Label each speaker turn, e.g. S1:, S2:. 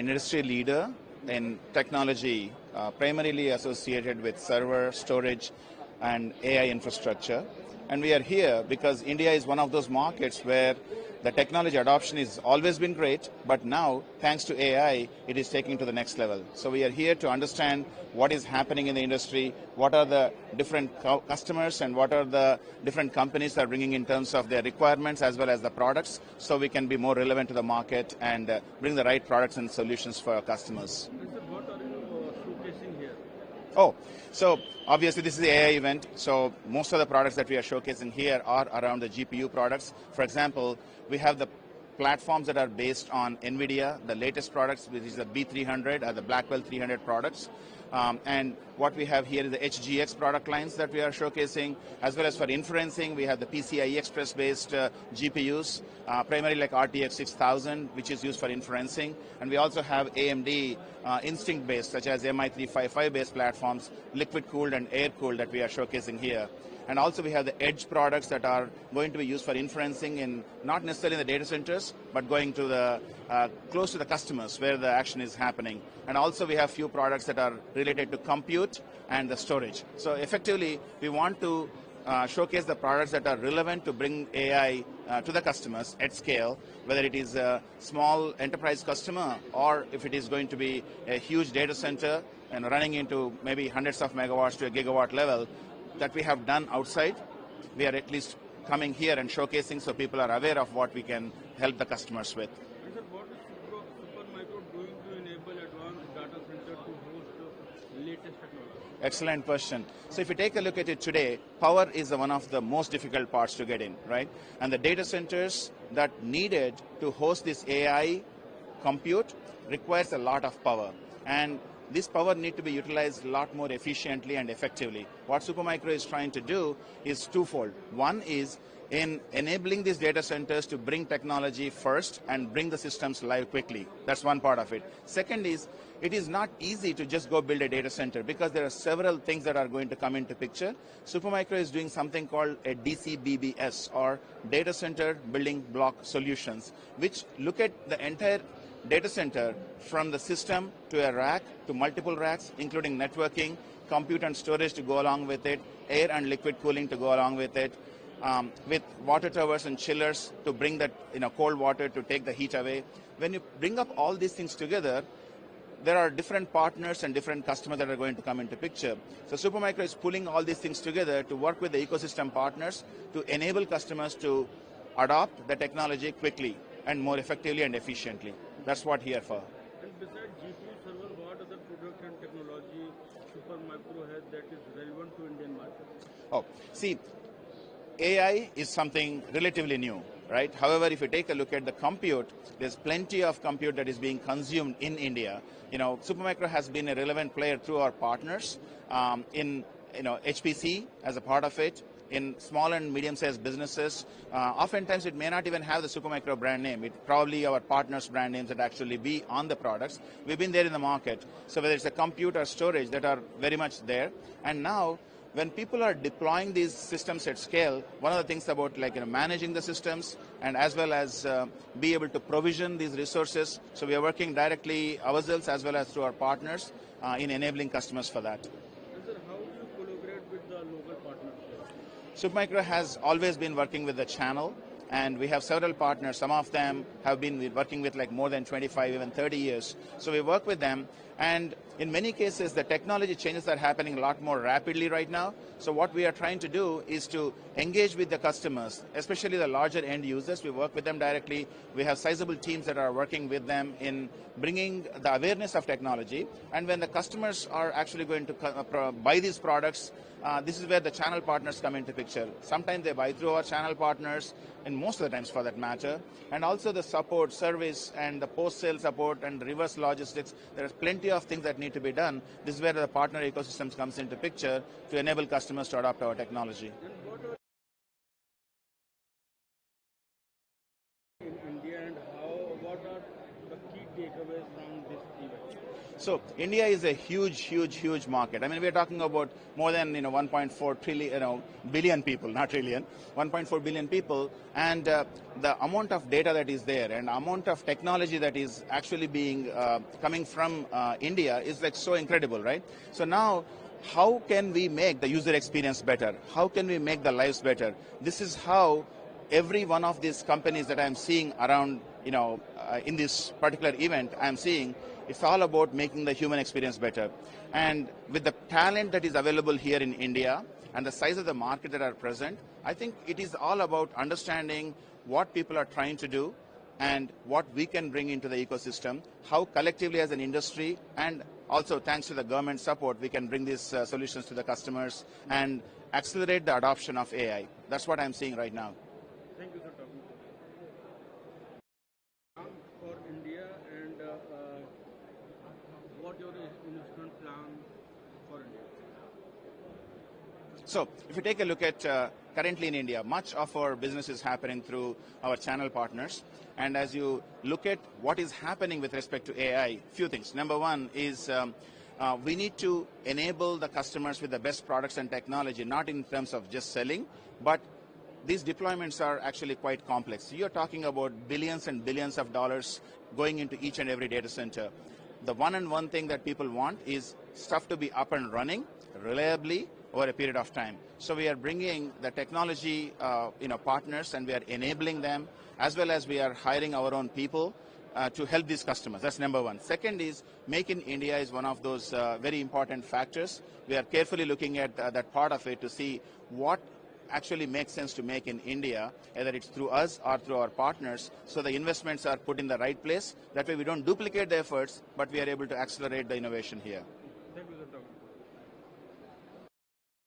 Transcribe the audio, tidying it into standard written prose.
S1: industry leader in technology, primarily associated with server, storage, and AI infrastructure. And we are here because India is one of those markets where the technology adoption has always been great, but now, thanks to AI, it is taking to the next level. So we are here to understand what is happening in the industry, what are the different customers, and what are the different companies that are bringing in terms of their requirements as well as the products, so we can be more relevant to the market and bring the right products and solutions for our customers.
S2: What are you showcasing here?
S1: Oh, so obviously this is the AI event, so most of the products that we are showcasing here are around the GPU products. For example, we have the platforms that are based on NVIDIA, the latest products, which is the B300, the Blackwell 300 products. And what we have here is the HGX product lines that we are showcasing, as well as for inferencing, we have the PCIe Express-based GPUs, primarily like RTX 6000, which is used for inferencing. And we also have AMD Instinct-based, such as MI355-based platforms, liquid-cooled and air-cooled that we are showcasing here. And also we have the edge products that are going to be used for inferencing in not necessarily in the data centers, but going to the close to the customers where the action is happening. And also we have few products that are related to compute and the storage. So effectively, we want to showcase the products that are relevant to bring AI to the customers at scale, whether it is a small enterprise customer or if it is going to be a huge data center and running into maybe hundreds of megawatts to a gigawatt level that we have done outside. We are at least coming here and showcasing so people are aware of what we can help the customers with.
S2: And sir, what is Supermicro doing to enable advanced data center to host the latest technology?
S1: Excellent question. So if you take a look at it today, power is one of the most difficult parts to get in, right? And the data centers that needed to host this AI compute requires a lot of power. And this power needs to be utilized a lot more efficiently and effectively. What Supermicro is trying to do is twofold. One is in enabling these data centers to bring technology first and bring the systems live quickly. That's one part of it. Second is, it is not easy to just go build a data center because there are several things that are going to come into picture. Supermicro is doing something called a DCBBS, or Data Center Building Block Solutions, which look at the entire data center from the system to a rack to multiple racks, including networking, compute and storage to go along with it, air and liquid cooling to go along with it, with water towers and chillers to bring that cold water to take the heat away. When you bring up all these things together, there are different partners and different customers that are going to come into picture. So Supermicro is pulling all these things together to work with the ecosystem partners to enable customers to adopt the technology quickly and more effectively and efficiently. That's what here for.
S2: And besides GPU server, what other product and technology Supermicro has that is relevant to Indian market?
S1: Oh, see, AI is something relatively new, right? However, if you take a look at the compute, there's plenty of compute that is being consumed in India. Supermicro has been a relevant player through our partners in HPC as a part of it, in small and medium-sized businesses. Oftentimes, it may not even have the Supermicro brand name. It probably our partners' brand names that actually be on the products. We've been there in the market. So whether it's a compute or storage, that are very much there. And now, when people are deploying these systems at scale, one of the things about managing the systems and as well as be able to provision these resources. So we are working directly ourselves as well as through our partners in enabling customers for that.
S2: And sir, how do you collaborate with the local partners?
S1: Supermicro has always been working with the channel, and we have several partners. Some of them have been working with more than 25, even 30 years. So we work with them, and in many cases, the technology changes are happening a lot more rapidly right now. So what we are trying to do is to engage with the customers, especially the larger end users. We work with them directly. We have sizable teams that are working with them in bringing the awareness of technology. And when the customers are actually going to buy these products, this is where the channel partners come into picture. Sometimes they buy through our channel partners, and most of the times for that matter. And also the support, service, and the post-sale support and reverse logistics. There are plenty of things that need to be done. This is where the partner ecosystems comes into picture to enable customers to adopt our technology.
S2: In India, and what are the key takeaways from this event?
S1: So India is a huge market. I mean, we're talking about more than 1.4 trillion, billion people, not trillion, 1.4 billion people, and the amount of data that is there and amount of technology that is actually being coming from India is like so incredible, right? So now, how can we make the user experience better? How can we make the lives better? This is how every one of these companies that I'm seeing around, in this particular event, I'm seeing it's all about making the human experience better. And with the talent that is available here in India and the size of the market that are present, I think it is all about understanding what people are trying to do and what we can bring into the ecosystem, how collectively as an industry and also thanks to the government support, we can bring these solutions to the customers and accelerate the adoption of AI. That's what I'm seeing right now.
S2: Thank you for talking to me. For India and what your investment plan for India?
S1: So if you take a look at currently in India, much of our business is happening through our channel partners. And as you look at what is happening with respect to AI, few things. Number one is we need to enable the customers with the best products and technology, not in terms of just selling, but these deployments are actually quite complex. You're talking about billions and billions of dollars going into each and every data center. The one thing that people want is stuff to be up and running reliably over a period of time. So we are bringing the technology partners and we are enabling them, as well as we are hiring our own people to help these customers. That's number one. Second is Make in India is one of those very important factors. We are carefully looking at that part of it to see what actually makes sense to make in India, either it's through us or through our partners, so the investments are put in the right place. That way we don't duplicate the efforts, but we are able to accelerate the innovation here.